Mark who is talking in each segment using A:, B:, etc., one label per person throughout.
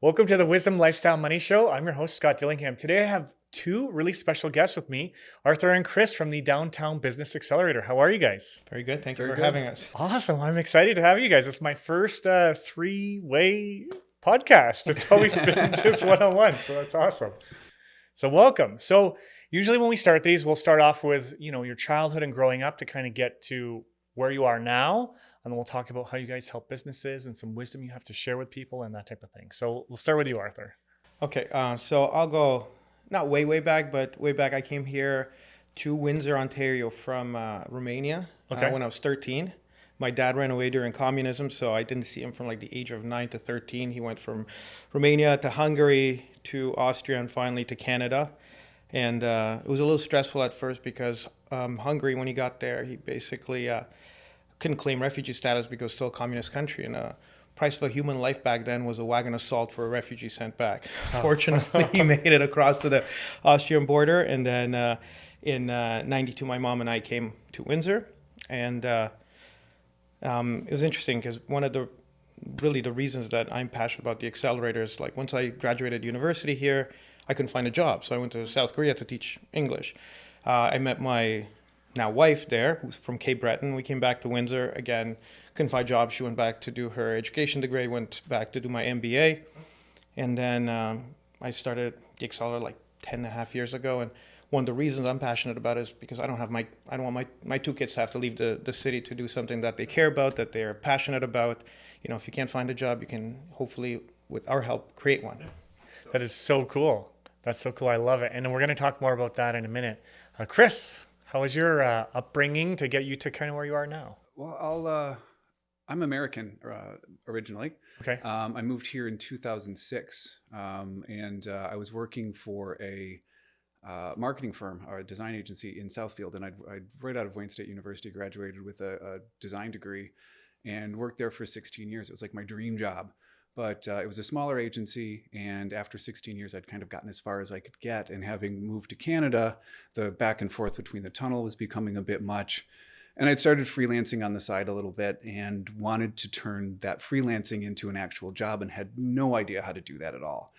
A: Welcome to the Wisdom Lifestyle Money Show. I'm your host, Scott Dillingham. Today I have two really special guests with me, Arthur and Chris from the Downtown Business Accelerator. How are you guys?
B: Very good. Thank you
C: Very
B: for
C: good.
B: having us.
A: Awesome. I'm excited to have you guys. It's my first three-way podcast. It's always been just one-on-one, so that's awesome. So welcome. So usually when we start these, we'll start off with, your childhood and growing up to kind of get to where you are now. And then we'll talk about how you guys help businesses and some wisdom you have to share with people and that type of thing. So we'll start with you, Arthur.
B: Okay, so I'll go not way back, but way back. I came here to Windsor, Ontario from Romania when I was 13. My dad ran away during communism, so I didn't see him from like the age of 9 to 13. He went from Romania to Hungary to Austria and finally to Canada. And it was a little stressful at first because Hungary, when he got there, he basically couldn't claim refugee status because it's still a communist country. And price of a human life back then was a wagon of salt for a refugee sent back. Fortunately, he made it across to the Austrian border. And then in 92, my mom and I came to Windsor. And it was interesting because one of the reasons that I'm passionate about the accelerator is like once I graduated university here, I couldn't find a job. So I went to South Korea to teach English. I met my now wife there, who's from Cape Breton. We came back to Windsor. Again, couldn't find a job. She went back to do her education degree, went back to do my MBA. And then I started the accelerator like 10 and a half years ago. And one of the reasons I'm passionate about it is because I don't want my two kids to have to leave the city to do something that they care about, that they're passionate about. If you can't find a job, you can hopefully, with our help, create one.
A: That is so cool. That's so cool. I love it. And we're going to talk more about that in a minute. Chris, how was your upbringing to get you to kind of where you are now?
C: Well, I'm American originally.
A: Okay.
C: I moved here in 2006, and I was working for a marketing firm or a design agency in Southfield. And I'd right out of Wayne State University, graduated with a design degree and worked there for 16 years. It was like my dream job. But it was a smaller agency, and after 16 years, I'd kind of gotten as far as I could get. And having moved to Canada, the back and forth between the tunnel was becoming a bit much. And I'd started freelancing on the side a little bit and wanted to turn that freelancing into an actual job and had no idea how to do that at all.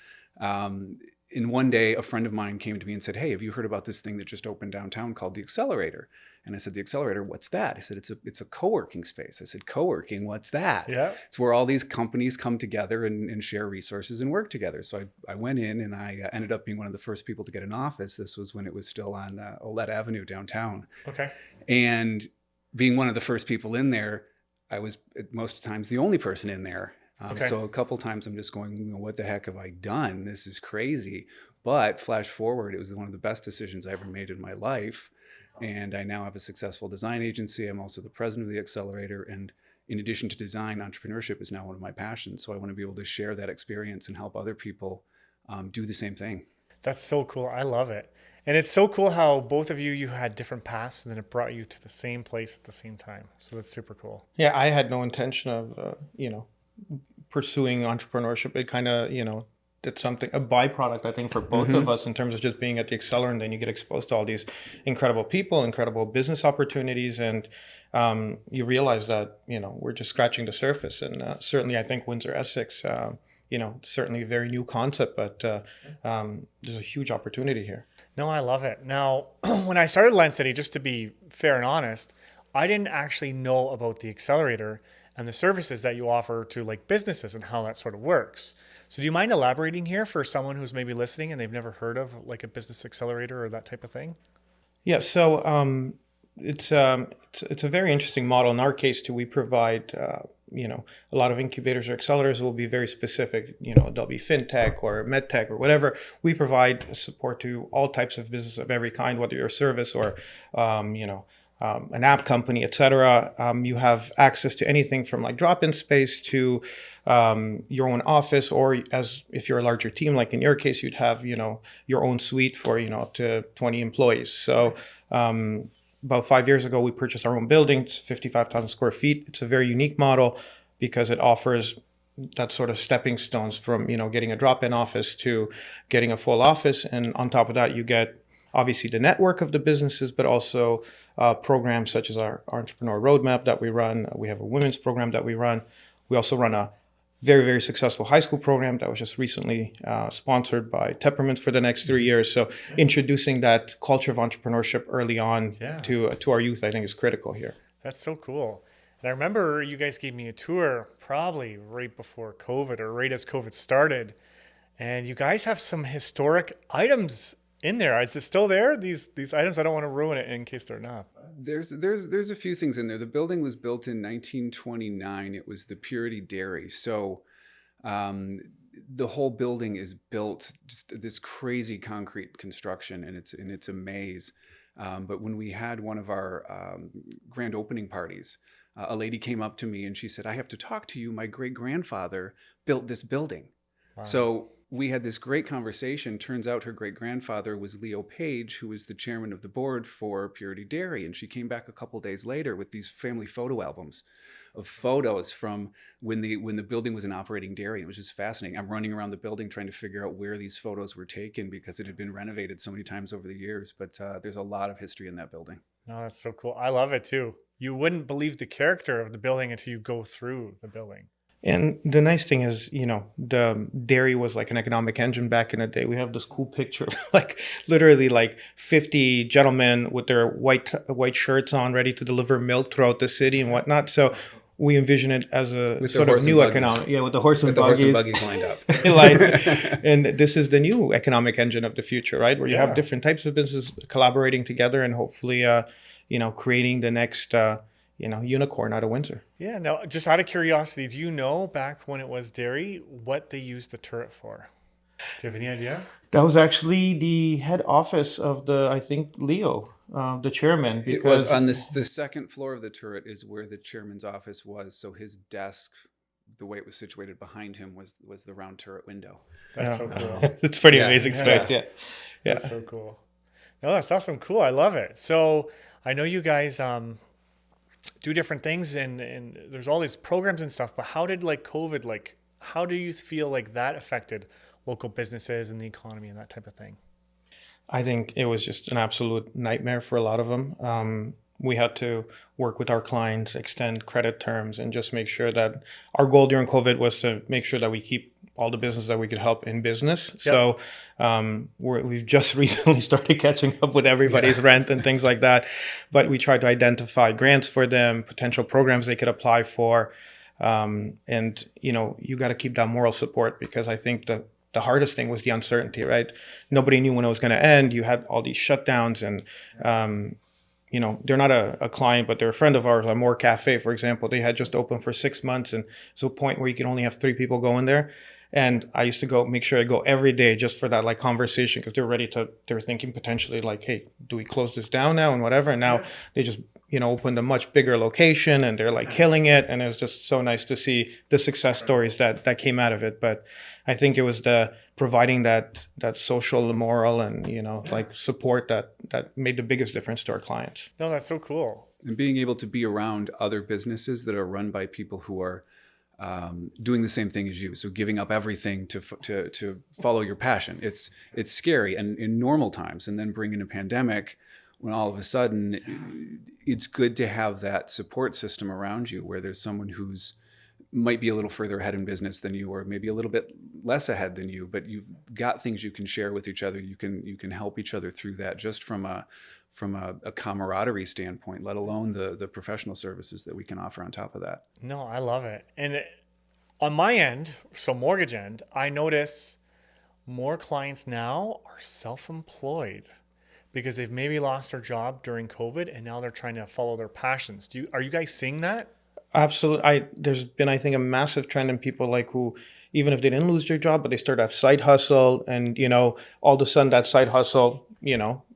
C: And one day, a friend of mine came to me and said, "Hey, have you heard about this thing that just opened downtown called the Accelerator?" And I said, "The Accelerator, what's that?" He said, "It's a co-working space." I said, "Co-working, what's that?"
A: Yeah.
C: It's where all these companies come together and share resources and work together. So I went in and I ended up being one of the first people to get an office. This was when it was still on Olette Avenue downtown.
A: Okay.
C: And being one of the first people in there, I was most times the only person in there. So a couple times I'm just going, what the heck have I done? This is crazy. But flash forward, it was one of the best decisions I ever made in my life. And I now have a successful design agency. I'm also the president of the Accelerator. And in addition to design, entrepreneurship is now one of my passions. So I want to be able to share that experience and help other people do the same thing.
A: That's so cool. I love it. And it's so cool how both of you had different paths and then it brought you to the same place at the same time. So that's super cool.
B: Yeah, I had no intention of, pursuing entrepreneurship. It kind of, it's something, a byproduct, I think, for both of us in terms of just being at the Accelerator, and then you get exposed to all these incredible people, incredible business opportunities, and you realize that, we're just scratching the surface. And certainly I think Windsor, Essex, certainly a very new concept, but there's a huge opportunity here.
A: No, I love it. Now, when I started LendCity, just to be fair and honest, I didn't actually know about the Accelerator and the services that you offer to like businesses and how that sort of works. So do you mind elaborating here for someone who's maybe listening and they've never heard of like a business accelerator or that type of thing?
B: Yeah, so it's a very interesting model. In our case, too, we provide a lot of incubators or accelerators will be very specific. They'll be fintech or medtech or whatever. We provide support to all types of business of every kind, whether you're a service or an app company, etc. You have access to anything from like drop-in space to your own office, or as if you're a larger team, like in your case, you'd have your own suite for up to 20 employees. So about 5 years ago, we purchased our own building. It's 55,000 square feet. It's a very unique model because it offers that sort of stepping stones from getting a drop-in office to getting a full office, and on top of that, you get obviously the network of the businesses, but also programs such as our entrepreneur roadmap that we run. We have a women's program that we run. We also run a very, very successful high school program that was just recently sponsored by Teppermint for the next 3 years. So introducing that culture of entrepreneurship early on to our youth, I think, is critical here.
A: That's so cool. And I remember you guys gave me a tour probably right before COVID or right as COVID started. And you guys have some historic items in there. Is it still there? These items, I don't want to ruin it in case they're not.
C: There's a few things in there. The building was built in 1929. It was the Purity Dairy. So the whole building is built just this crazy concrete construction, and it's a maze. But when we had one of our grand opening parties, a lady came up to me and she said, "I have to talk to you. My great-grandfather built this building." Wow. So we had this great conversation. Turns out her great-grandfather was Leo Page, who was the chairman of the board for Purity Dairy. And she came back a couple days later with these family photo albums of photos from when the building was an operating dairy. It was just fascinating. I'm running around the building trying to figure out where these photos were taken because it had been renovated so many times over the years. But there's a lot of history in that building.
A: Oh, that's so cool. I love it too. You wouldn't believe the character of the building until you go through the building.
B: And the nice thing is, the dairy was like an economic engine back in the day. We have this cool picture of like literally like 50 gentlemen with their white shirts on, ready to deliver milk throughout the city and whatnot. So we envision it as a sort of new economic, with the horse and buggies
C: lined up.
B: And this is the new economic engine of the future, right? Where you have different types of businesses collaborating together and hopefully, creating the next, unicorn out of Windsor.
A: Yeah. Now, just out of curiosity, do you know back when it was dairy, what they used the turret for? Do you have any idea?
B: That was actually the head office of Leo, the chairman.
C: Because it was on the second floor of the turret is where the chairman's office was. So his desk, the way it was situated behind him, was the round turret window.
A: That's so cool.
B: It's pretty amazing space. Yeah.
A: That's so cool. No, that's awesome. Cool. I love it. So I know you guys do different things and there's all these programs and stuff, but how did COVID, how do you feel like that affected local businesses and the economy and that type of thing?
B: I think it was just an absolute nightmare for a lot of them. We had to work with our clients, extend credit terms, and just make sure that our goal during COVID was to make sure that we keep all the business that we could help in business. Yep. So we've just recently started catching up with everybody's rent and things like that. But we tried to identify grants for them, potential programs they could apply for. And, you got to keep that moral support because I think the hardest thing was the uncertainty, right? Nobody knew when it was going to end. You had all these shutdowns and, they're not a client, but they're a friend of ours. Like More Cafe, for example, they had just opened for 6 months. And it's a point where you can only have 3 people go in there. And I used to make sure I go every day just for that conversation because they're thinking potentially hey, do we close this down now and whatever. And now they just, opened a much bigger location and they're killing it. And it was just so nice to see the success stories that came out of it. But I think it was the providing that social, moral and, support that made the biggest difference to our clients.
A: No, that's so cool.
C: And being able to be around other businesses that are run by people who are doing the same thing as you. So giving up everything to follow your passion. It's scary and in normal times, and then bring in a pandemic when all of a sudden it's good to have that support system around you where there's someone who's might be a little further ahead in business than you or maybe a little bit less ahead than you, but you've got things you can share with each other. You can help each other through that just from a camaraderie standpoint, let alone the professional services that we can offer on top of that.
A: No, I love it. And on my end, so mortgage end, I notice more clients now are self-employed because they've maybe lost their job during COVID and now they're trying to follow their passions. Are you guys seeing that?
B: Absolutely. There's been, I think, a massive trend in people who, even if they didn't lose their job, but they start a side hustle and, all of a sudden that side hustle,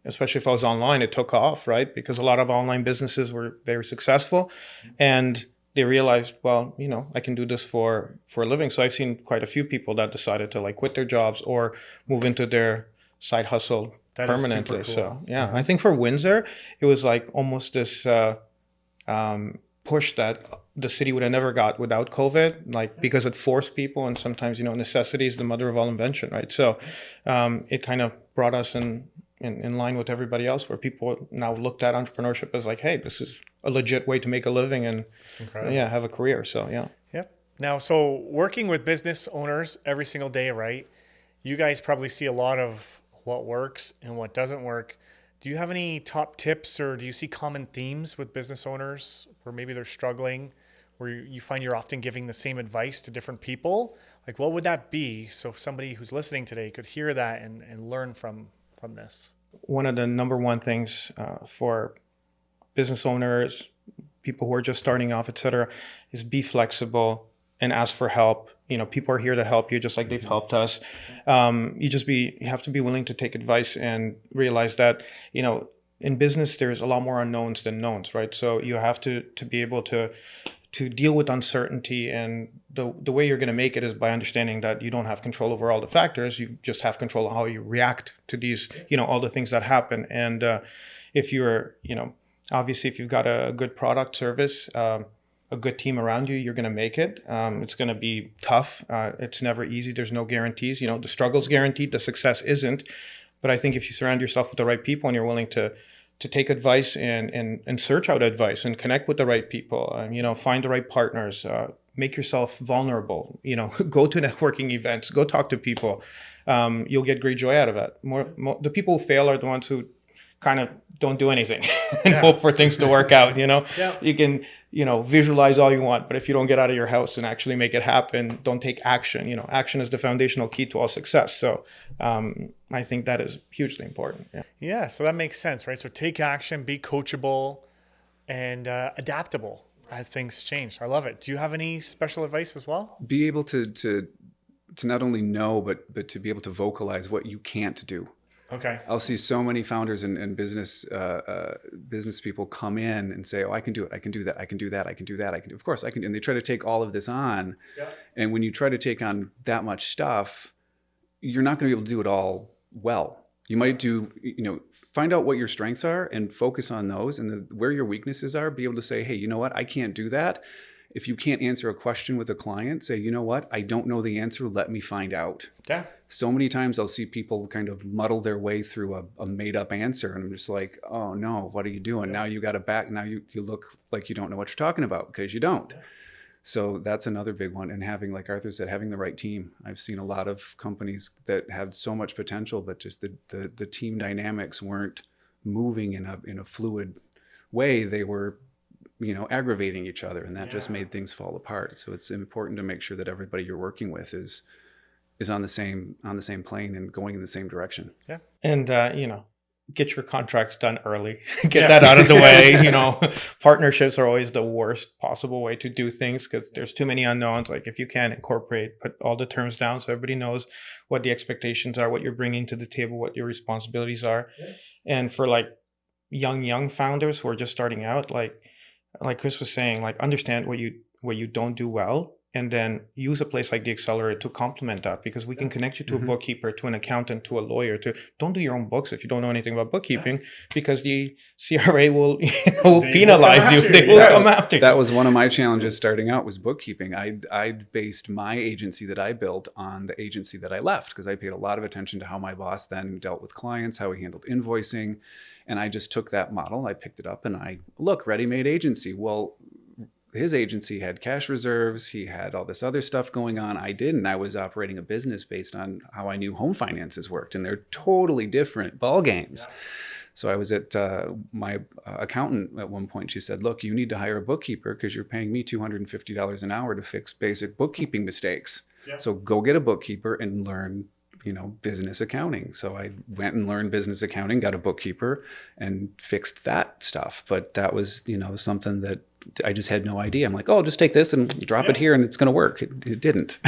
B: especially if I was online, it took off, right? Because a lot of online businesses were very successful and they realized, well, I can do this for a living. So I've seen quite a few people that decided to quit their jobs or move into their side hustle permanently. Cool. So yeah, I think for Windsor, it was almost this push that the city would have never got without COVID, because it forced people, and sometimes, necessity is the mother of all invention, right? So it kind of brought us in line with everybody else, where people now looked at entrepreneurship as hey, this is a legit way to make a living and have a career. So yeah.
A: Yep. Now, so working with business owners every single day, right? You guys probably see a lot of what works and what doesn't work. Do you have any top tips, or do you see common themes with business owners where maybe they're struggling, where you find you're often giving the same advice to different people? Like, what would that be? So somebody who's listening today could hear that and learn from this.
B: One of the number one things for business owners, people who are just starting off, etc., is be flexible and ask for help. People are here to help you, just like they've helped us. You have to be willing to take advice and realize that, in business, there's a lot more unknowns than knowns, right? So you have to be able to deal with uncertainty, and the way you're going to make it is by understanding that you don't have control over all the factors. You just have control of how you react to these, all the things that happen. And if you're, obviously, if you've got a good product, service, a good team around you, you're going to make it. It's going to be tough. It's never easy. There's no guarantees. The struggle's guaranteed. The success isn't. But I think if you surround yourself with the right people and you're willing to take advice and search out advice and connect with the right people, find the right partners, make yourself vulnerable, go to networking events, go talk to people. You'll get great joy out of that. The people who fail are the ones who kind of don't do anything and hope for things to work out. You can, visualize all you want, but if you don't get out of your house and actually make it happen, don't take action. Action is the foundational key to all success. So I think that is hugely important.
A: Yeah. So that makes sense, right? So take action, be coachable and adaptable as things change. I love it. Do you have any special advice as well?
C: Be able to not only know, but to be able to vocalize what you can't do.
A: Okay.
C: I'll see so many founders and business people come in and say, "Oh, I can do it. I can do that. I can do that. I can do that. I can do." Of course, I can. And they try to take all of this on. Yeah. And when you try to take on that much stuff, you're not going to be able to do it all well. You might find out what your strengths are and focus on those, and where your weaknesses are. Be able to say, "Hey, you know what? I can't do that." If you can't answer a question with a client, say, "You know what? I don't know the answer. Let me find out."
A: Yeah.
C: So many times I'll see people kind of muddle their way through a made up answer. And I'm just like, "Oh no, what are you doing?" Yeah. Now you got to back. Now you look like you don't know what you're talking about because you don't. Yeah. So that's another big one. And having, like Arthur said, having the right team. I've seen a lot of companies that had so much potential, but just the team dynamics weren't moving in a fluid way. They were aggravating each other, and that just made things fall apart. So it's important to make sure that everybody you're working with is on the same plane and going in the same direction.
A: Yeah.
B: And get your contracts done early. Get that out of the way. Partnerships are always the worst possible way to do things because there's too many unknowns. Like if you can put all the terms down so everybody knows what the expectations are, what you're bringing to the table, what your responsibilities are. Yeah. And for like young founders who are just starting out, like Chris was saying, understand what you don't do well, and then use a place like the Accelerator to complement that, because we can connect you to a bookkeeper, to an accountant, to a lawyer. Don't do your own books if you don't know anything about bookkeeping, because the CRA will penalize you. They will come after you.
C: That was one of my challenges starting out, was bookkeeping. I based my agency that I built on the agency that I left, because I paid a lot of attention to how my boss then dealt with clients, how he handled invoicing. And I just took that model, I picked it up, and ready-made agency. Well, his agency had cash reserves. He had all this other stuff going on. I didn't. I was operating a business based on how I knew home finances worked, and they're totally different ball games. Yeah. So I was at my accountant at one point. She said, "Look, you need to hire a bookkeeper because you're paying me $250 an hour to fix basic bookkeeping mistakes. Yeah. So go get a bookkeeper and learn business accounting." So I went and learned business accounting, got a bookkeeper, and fixed that stuff. But that was, something that I just had no idea. I'm like, "Oh, just take this and drop it here and it's going to work." It didn't.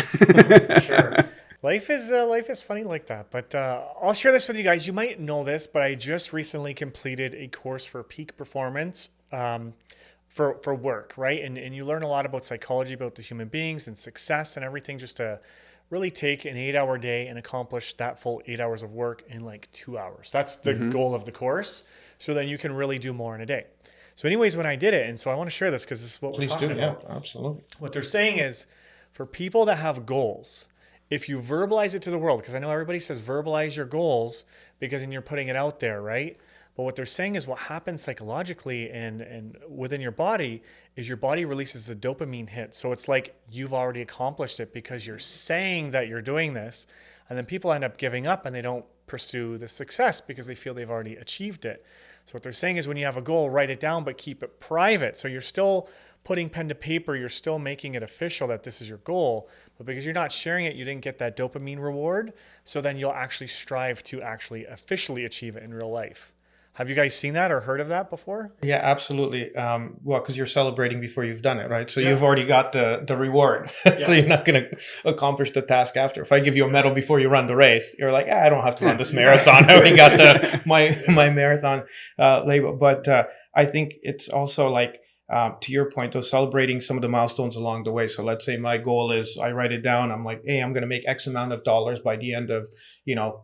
A: Sure. Life is funny like that. But I'll share this with you guys. You might know this, but I just recently completed a course for peak performance for work, right? And you learn a lot about psychology, about the human beings and success and everything, just to really take an 8-hour day and accomplish that full 8 hours of work in like 2 hours. That's the goal of the course. So then you can really do more in a day. So anyways, when I did it, and so I want to share this because this is what we're talking about.
B: Yeah, absolutely.
A: What they're saying is, for people that have goals, if you verbalize it to the world, because I know everybody says verbalize your goals because then you're putting it out there, right? But what they're saying is what happens psychologically and within your body is your body releases the dopamine hit. So it's like you've already accomplished it because you're saying that you're doing this. And then people end up giving up and they don't pursue the success because they feel they've already achieved it. So what they're saying is when you have a goal, write it down, but keep it private. So you're still putting pen to paper, you're still making it official that this is your goal, but because you're not sharing it, you didn't get that dopamine reward. So then you'll actually strive to actually officially achieve it in real life. Have you guys seen that or heard of that before?
B: Yeah, absolutely. Well, because you're celebrating before you've done it, right? So you've already got the reward. So you're not going to accomplish the task after. If I give you a medal before you run the race, you're like, I don't have to run this marathon. I already got my marathon label. But I think it's also like, to your point, though, celebrating some of the milestones along the way. So let's say my goal is I write it down. I'm like, hey, I'm going to make X amount of dollars by the end of,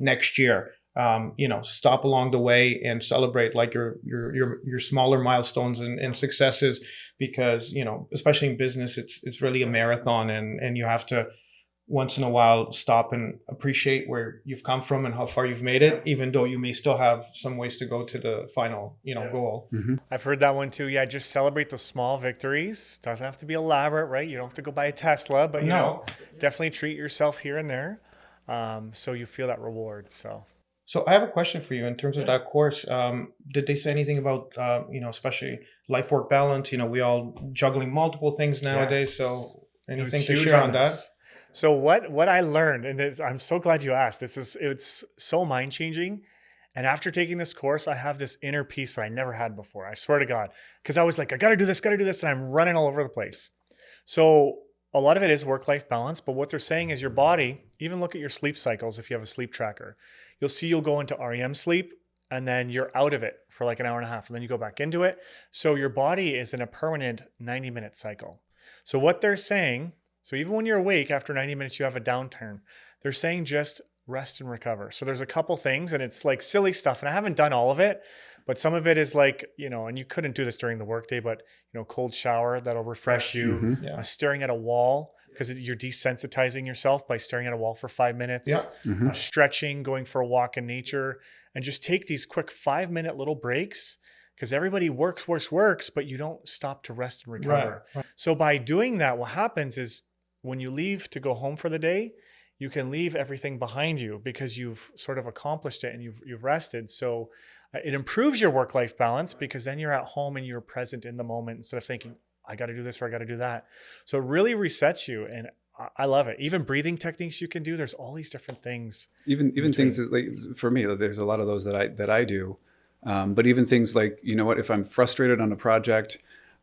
B: next year. Stop along the way and celebrate like your smaller milestones and successes, because, especially in business, it's really a marathon, and you have to once in a while stop and appreciate where you've come from and how far you've made it, even though you may still have some ways to go to the final, goal.
C: Mm-hmm.
A: I've heard that one too. Yeah, just celebrate those small victories. Doesn't have to be elaborate, right? You don't have to go buy a Tesla, but definitely treat yourself here and there, so you feel that reward. So
B: I have a question for you in terms of that course. Did they say anything about, especially life-work balance? We all juggling multiple things nowadays. Yes. So anything to share on that?
A: So what I learned, and I'm so glad you asked, it's so mind-changing. And after taking this course, I have this inner peace that I never had before. I swear to God, because I was like, I got to do this, and I'm running all over the place. So a lot of it is work-life balance, but what they're saying is your body, even look at your sleep cycles if you have a sleep tracker. You'll see you'll go into REM sleep, and then you're out of it for like an hour and a half, and then you go back into it. So your body is in a permanent 90-minute cycle. So what they're saying, so even when you're awake, after 90 minutes, you have a downturn. They're saying just rest and recover. So there's a couple things, and it's like silly stuff, and I haven't done all of it, but some of it is like, and you couldn't do this during the workday, but, cold shower, that'll refresh you, staring at a wall, because you're desensitizing yourself by staring at a wall for 5 minutes, stretching, going for a walk in nature, and just take these quick 5-minute little breaks, because everybody works, but you don't stop to rest and recover. Right. So by doing that, what happens is when you leave to go home for the day, you can leave everything behind you because you've sort of accomplished it and you've rested. So it improves your work-life balance because then you're at home and you're present in the moment instead of thinking, I got to do this or I got to do that. So it really resets you, and I love it. Even breathing techniques you can do. There's all these different things.
C: Even things like, for me, there's a lot of those that I do. But even things like, if I'm frustrated on a project,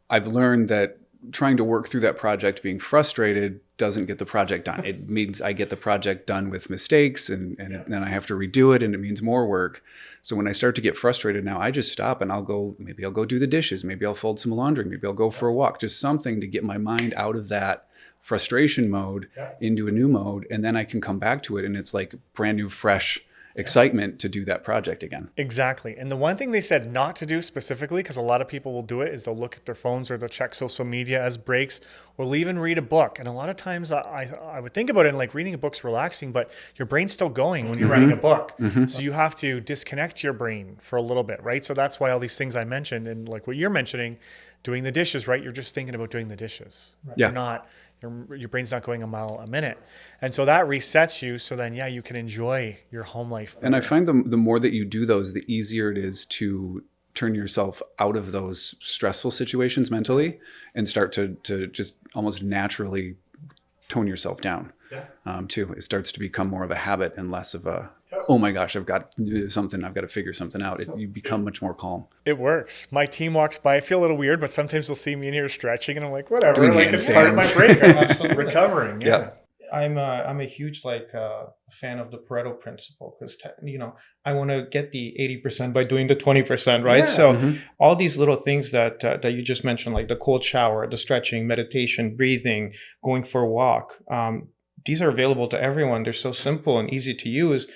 C: I've learned that trying to work through that project being frustrated doesn't get the project done. It means I get the project done with mistakes and then I have to redo it, and it means more work. So when I start to get frustrated now, I just stop and I'll go do the dishes. Maybe I'll fold some laundry. Maybe I'll go for a walk, just something to get my mind out of that frustration mode into a new mode. And then I can come back to it, and it's like brand new, fresh excitement to do that project again.
A: Exactly. And the one thing they said not to do specifically, because a lot of people will do it, is they'll look at their phones or they'll check social media as breaks, or they'll even read a book. And a lot of times I would think about it, and like reading a book's relaxing, but your brain's still going when you're writing a book. So you have to disconnect your brain for a little bit, right? So that's why all these things I mentioned, and like what you're mentioning, doing the dishes, right? You're just thinking about doing the dishes. Right? Yeah. Your brain's not going a mile a minute. And so that resets you. So then, you can enjoy your home life better.
C: And I find the more that you do those, the easier it is to turn yourself out of those stressful situations mentally and start to just almost naturally tone yourself down too. It starts to become more of a habit and less of a, oh my gosh, I've got to figure something out. You become much more calm.
A: It works. My team walks by. I feel a little weird, but sometimes they'll see me in here stretching, and I'm like, whatever. Like, it's part of my break. I'm absolutely recovering. Yeah.
B: I'm a huge fan of the Pareto principle, because I want to get the 80% by doing the 20%, right? Yeah. So all these little things that you just mentioned, like the cold shower, the stretching, meditation, breathing, going for a walk, these are available to everyone. They're so simple and easy to use.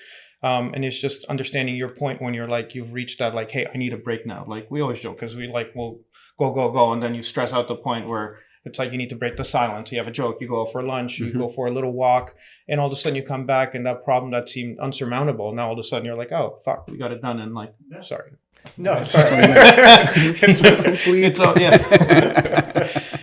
B: And it's just understanding your point when you're like, you've reached that, like, hey, I need a break now. Like we always joke, because we'll go. And then you stress out the point where it's like, you need to break the silence. You have a joke, you go for lunch, you go for a little walk, and all of a sudden you come back, and that problem that seemed unsurmountable, now all of a sudden you're like, oh, fuck, we got it done. And like, sorry.
A: No, it's
C: That's
A: all
C: what
A: right.
C: I meant.
B: It's all, yeah.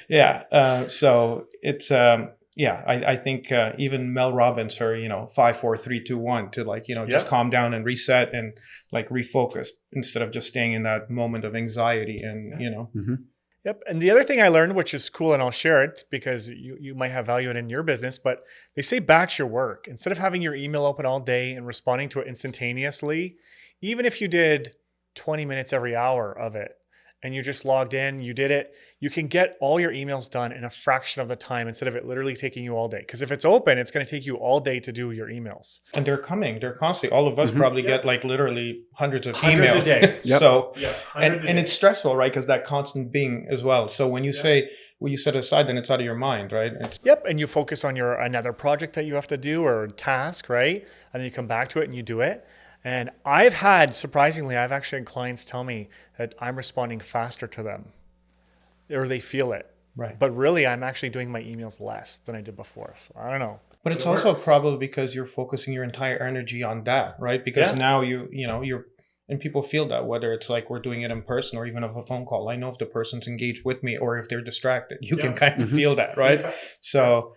B: Yeah. So it's, yeah, I think even Mel Robbins, her, 5, 4, 3, 2, 1 to like, just
A: Yep.
B: calm down and reset and like refocus instead of just staying in that moment of anxiety and,
C: Mhm.
A: Yep. And the other thing I learned, which is cool, and I'll share it because you might have value in your business, but they say batch your work. Instead of having your email open all day and responding to it instantaneously, even if you did 20 minutes every hour of it and you just logged in, you did it, you can get all your emails done in a fraction of the time instead of it literally taking you all day. Because if it's open, it's going to take you all day to do your emails.
B: and they're constantly. All of us
C: Mhm.
B: probably get like literally hundreds of
A: Hundreds
B: emails
A: a day.
C: Yep.
B: So,
A: Yeah.
B: and it's stressful, right? Because that constant being as well. So when you say, when you set it aside, then it's out of your mind, right?
A: Yep, and you focus on your another project that you have to do or task, right? And then you come back to it and you do it. And surprisingly, I've actually had clients tell me that I'm responding faster to them or they feel it.
B: Right.
A: But really, I'm actually doing my emails less than I did before. So I don't know.
B: But it's
A: It
B: also
A: works.
B: probably because you're focusing your entire energy on that, right? Because
A: Yeah.
B: now you're, and people feel that whether it's like we're doing it in person or even of a phone call. I know if the person's engaged with me or if they're distracted, you can kind of
C: Mhm.
B: feel that, right? So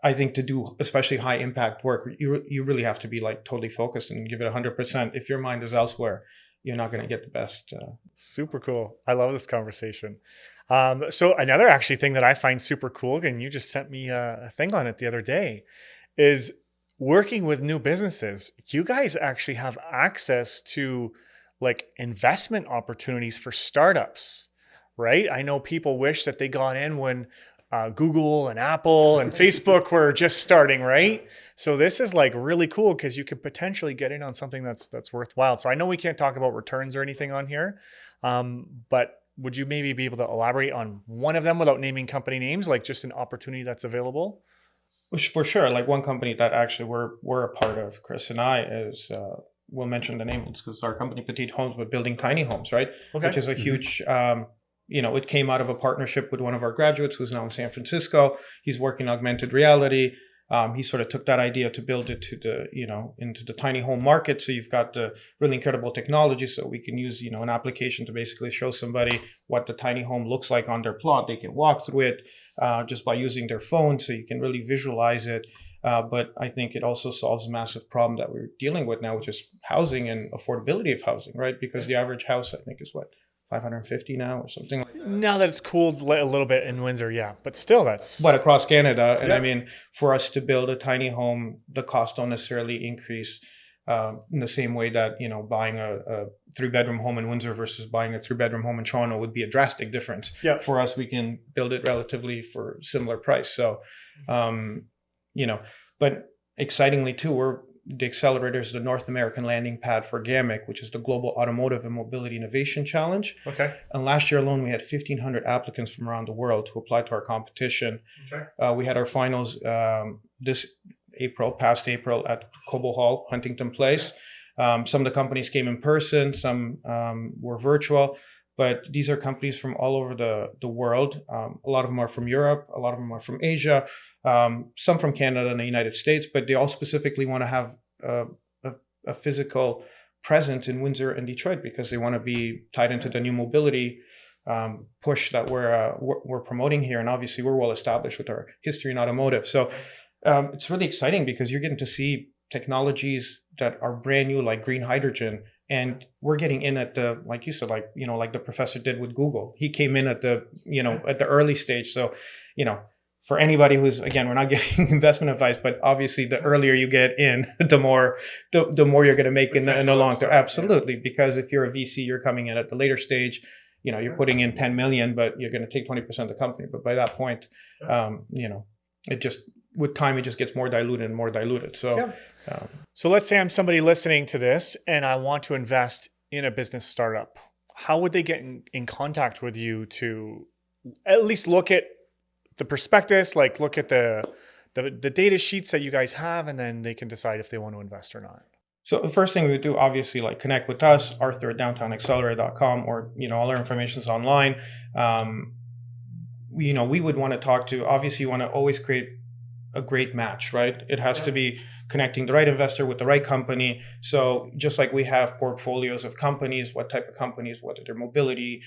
B: I think to do especially high impact work, you really have to be like totally focused and give it 100%. If your mind is elsewhere, you're not going to get the best.
A: Super cool. I love this conversation. So another actually thing that I find super cool, and you just sent me a thing on it the other day, is working with new businesses. You guys actually have access to like investment opportunities for startups, right? I know people wish that they got in when Google and Apple and Facebook were just starting, right? So this is like really cool because you could potentially get in on something that's worthwhile. So I know we can't talk about returns or anything on here, but would you maybe be able to elaborate on one of them without naming company names, like just an opportunity that's available?
B: For sure, like one company that actually we're a part of, Chris and I, is we'll mention the name because our company Petite Homes, but building tiny homes, right?
A: Okay.
B: Which is a
C: Mhm.
B: huge, it came out of a partnership with one of our graduates who's now in San Francisco. He's working augmented reality. He sort of took that idea to build it to the, into the tiny home market. So you've got the really incredible technology. So we can use, an application to basically show somebody what the tiny home looks like on their plot. They can walk through it just by using their phone. So you can really visualize it. But I think it also solves a massive problem that we're dealing with now, which is housing and affordability of housing, right? Because the average house, I think, is what, 550 now or something like that.
A: Now that it's cooled a little bit in Windsor, yeah, but still that's.
B: But across Canada, and
A: Yeah.
B: I mean, for us to build a tiny home, the costs don't necessarily increase in the same way that buying a 3-bedroom home in Windsor versus buying a 3-bedroom home in Toronto would be a drastic difference.
A: Yeah.
B: For us, we can build it relatively for similar price. So, but excitingly too, the accelerator is the North American landing pad for GAMIC, which is the Global Automotive and Mobility Innovation Challenge.
A: Okay.
B: And last year alone, we had 1,500 applicants from around the world who applied to our competition.
A: Okay.
B: We had our finals past April at Cobo Hall, Huntington Place. Some of the companies came in person, some were virtual, but these are companies from all over the world. A lot of them are from Europe, a lot of them are from Asia, some from Canada and the United States, but they all specifically want to have a physical presence in Windsor and Detroit because they want to be tied into the new mobility push that we're promoting here. And obviously we're well established with our history in automotive. So it's really exciting because you're getting to see technologies that are brand new, like green hydrogen. And we're getting in at the, like you said, like the professor did with Google. He came in at the, at the early stage. So, for anybody who's, again, we're not giving investment advice, but obviously the earlier you get in, the more you're going to make in the long term. Absolutely. Because if you're a VC, you're coming in at the later stage, you're putting in 10 million, but you're going to take 20% of the company. But by that point, it just, with time, it just gets more diluted and more diluted. So,
A: So let's say I'm somebody listening to this and I want to invest in a business startup. How would they get in contact with you to at least look at the prospectus, like look at the data sheets that you guys have, and then they can decide if they want to invest or not?
B: So the first thing we do, obviously, like connect with us, Arthur at downtownaccelerator.com, or, all our information is online. We would want to talk to, obviously you want to always create a great match, right? It has to be connecting the right investor with the right company. So just like we have portfolios of companies, what type of companies, whether they're mobility,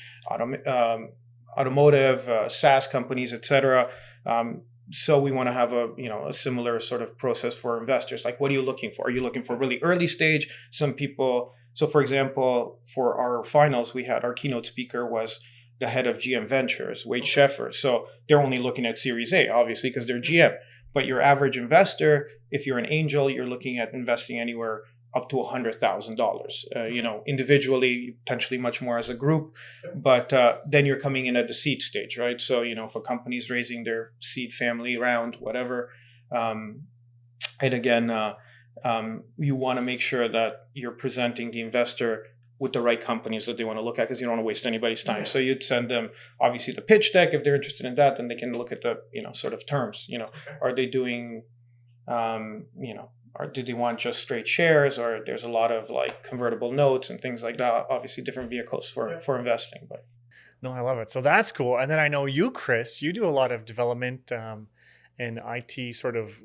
B: automotive, SaaS companies, etc. So we want to have a similar sort of process for investors. Like, what are you looking for? Are you looking for really early stage? Some people. So, for example, for our finals, we had our keynote speaker was the head of GM Ventures, Wade Sheffer. So they're only looking at Series A, obviously, because they're GM. But your average investor, if you're an angel, you're looking at investing anywhere up to $100,000, individually, potentially much more as a group. But then you're coming in at the seed stage, right? So, if a company's raising their seed family round, whatever. And again, you want to make sure that you're presenting the investor with the right companies that they want to look at, because you don't want to waste anybody's time. So you'd send them obviously the pitch deck. If they're interested in that, then they can look at the, sort of terms, are they doing, or do they want just straight shares, or there's a lot of like convertible notes and things like that, obviously different vehicles for investing. But
A: no, I love it. So that's cool. And then I know you, Chris, you do a lot of development and IT sort of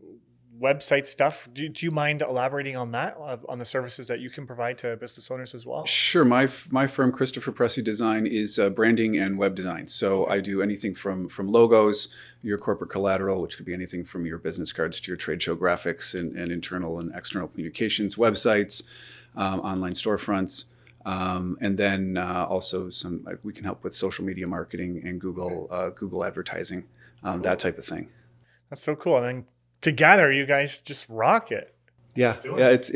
A: website stuff. Do you mind elaborating on that, on the services that you can provide to business owners as well?
C: Sure. My firm, Christopher Pressey Design, is branding and web design. So I do anything from logos, your corporate collateral, which could be anything from your business cards to your trade show graphics and internal and external communications, websites, online storefronts. And then also we can help with social media marketing and Google advertising, that type of thing.
A: That's so cool. And then together, you guys just rock it.
C: Yeah. It's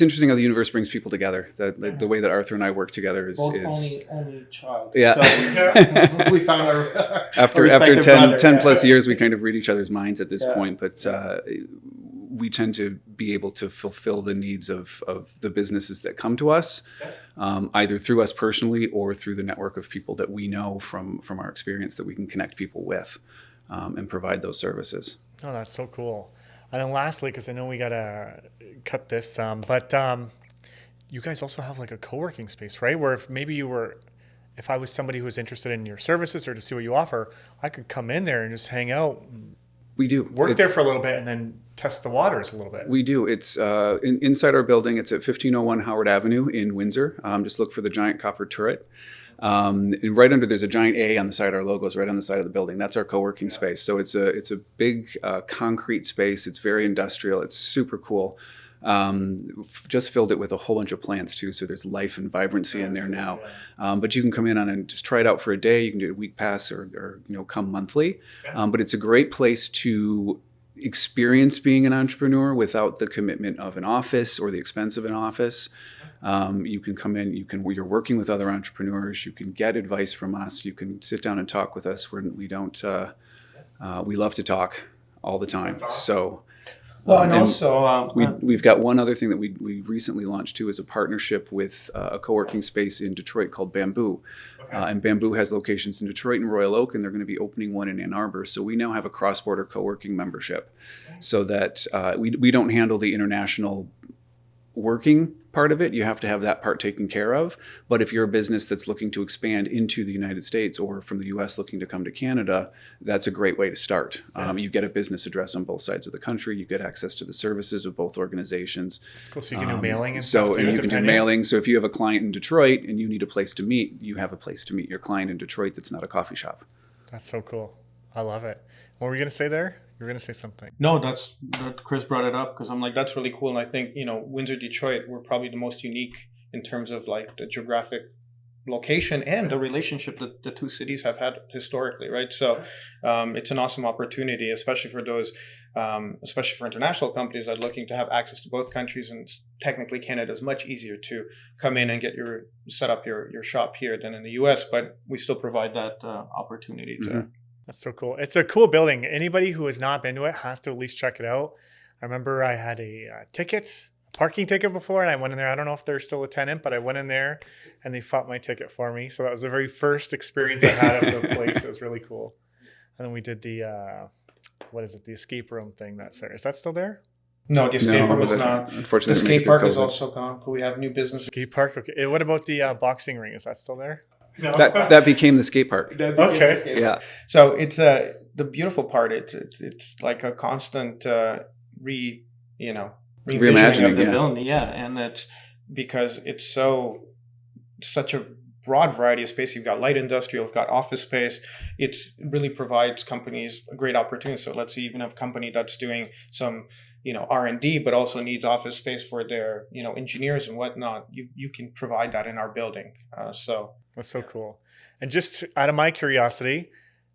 C: interesting how the universe brings people together. The way that Arthur and I work together is
B: only child.
C: Yeah.
B: So we found our
C: after 10 plus years, we kind of read each other's minds at this point, but we tend to be able to fulfill the needs of the businesses that come to us, either through us personally or through the network of people that we know from our experience that we can connect people with. And provide those services.
A: Oh, that's so cool. And then lastly, because I know we got to cut this, but you guys also have like a co-working space, right? Where if I was somebody who was interested in your services or to see what you offer, I could come in there and just hang out.
C: We do.
A: Work there for a little bit and then test the waters a little bit.
C: We do. It's inside our building. It's at 1501 Howard Avenue in Windsor. Just look for the giant copper turret. And right under, there's a giant A on the side of our logos, right on the side of the building. That's our co-working space. So it's a big concrete space. It's very industrial. It's super cool. Just filled it with a whole bunch of plants too. So there's life and vibrancy in there now. But you can come in and just try it out for a day. You can do a week pass or come monthly. But it's a great place to experience being an entrepreneur without the commitment of an office or the expense of an office. You can come in, you're working with other entrepreneurs, you can get advice from us, you can sit down and talk with us. We love to talk all the time. So, we've got one other thing that we recently launched too, is a partnership with a co-working space in Detroit called Bamboo. And Bamboo has locations in Detroit and Royal Oak, and they're going to be opening one in Ann Arbor. So we now have a cross-border co-working membership, so that we don't handle the international working part of it. You have to have that part taken care of. But if you're a business that's looking to expand into the United States or from the US looking to come to Canada, that's a great way to start. You get a business address on both sides of the country. You get access to the services of both organizations.
A: That's cool. So you can do mailing and
C: stuff
A: too,
C: and you can do mailing. So if you have a client in Detroit and you need a place to meet, you have a place to meet your client in Detroit that's not a coffee shop.
A: That's so cool. I love it. What were you going to say there? You were going to say something.
B: No, that Chris brought it up because I'm like, that's really cool. And I think, Windsor, Detroit, we're probably the most unique in terms of like the geographic location and the relationship that the two cities have had historically, right? So it's an awesome opportunity, especially for those, especially for international companies that are looking to have access to both countries. And technically Canada is much easier to come in and set up your shop here than in the US, but we still provide that opportunity to.
A: Mm-hmm. That's so cool. It's a cool building. Anybody who has not been to it has to at least check it out. I remember I had a parking ticket before, and I went in there. I don't know if they're still a tenant, but I went in there and they fought my ticket for me. So that was the very first experience I had of the place. It was really cool. And then we did the escape room thing that's there. Is that still there?
B: No, the escape room is not.
C: Unfortunately,
B: the skate park is also gone, but we have new business.
A: Skate park, okay. What about the boxing ring? Is that still there? No.
C: That became the skate park.
A: Okay.
C: Yeah.
B: So it's the beautiful part. It's like a constant reimagining of the
C: yeah.
B: building. Yeah, and it's because it's such a broad variety of space. You've got light industrial, you've got office space. It really provides companies a great opportunity. So let's say even a company that's doing some R&D, but also needs office space for their engineers and whatnot. You can provide that in our building. So
A: that's so cool. And just out of my curiosity,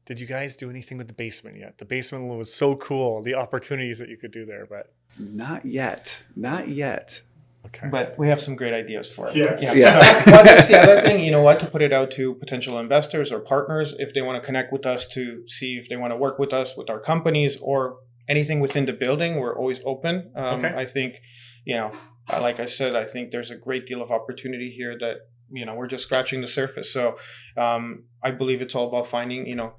A: did you guys do anything with the basement yet? The basement was so cool, the opportunities that you could do there, but
C: not yet.
A: okay.
B: But we have some great ideas for it.
A: Yes.
C: Yeah.
B: Well, that's the other thing, to put it out to potential investors or partners if they want to connect with us to see if they want to work with us with our companies or anything within the building. We're always open.
A: Okay.
B: I think, like I said, I think there's a great deal of opportunity here that, we're just scratching the surface. So I believe it's all about finding,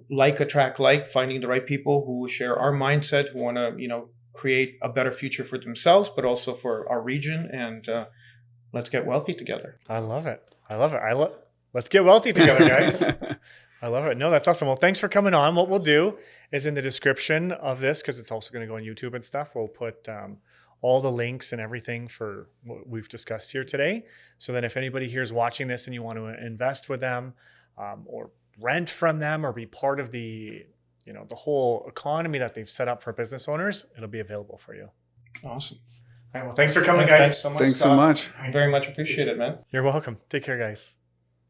B: like attract like, finding the right people who share our mindset, who want to, create a better future for themselves, but also for our region. And let's get wealthy together.
A: I love it. Let's get wealthy together, guys. I love it. No, that's awesome. Well, thanks for coming on. What we'll do is in the description of this, because it's also going to go on YouTube and stuff, we'll put all the links and everything for what we've discussed here today. So then if anybody here is watching this and you want to invest with them or rent from them or be part of the the whole economy that they've set up for business owners, it'll be available for you.
B: Awesome.
A: All right, well, thanks for coming, guys.
C: Thanks so much.
B: Very much appreciate it, man.
A: You're welcome. Take care, guys.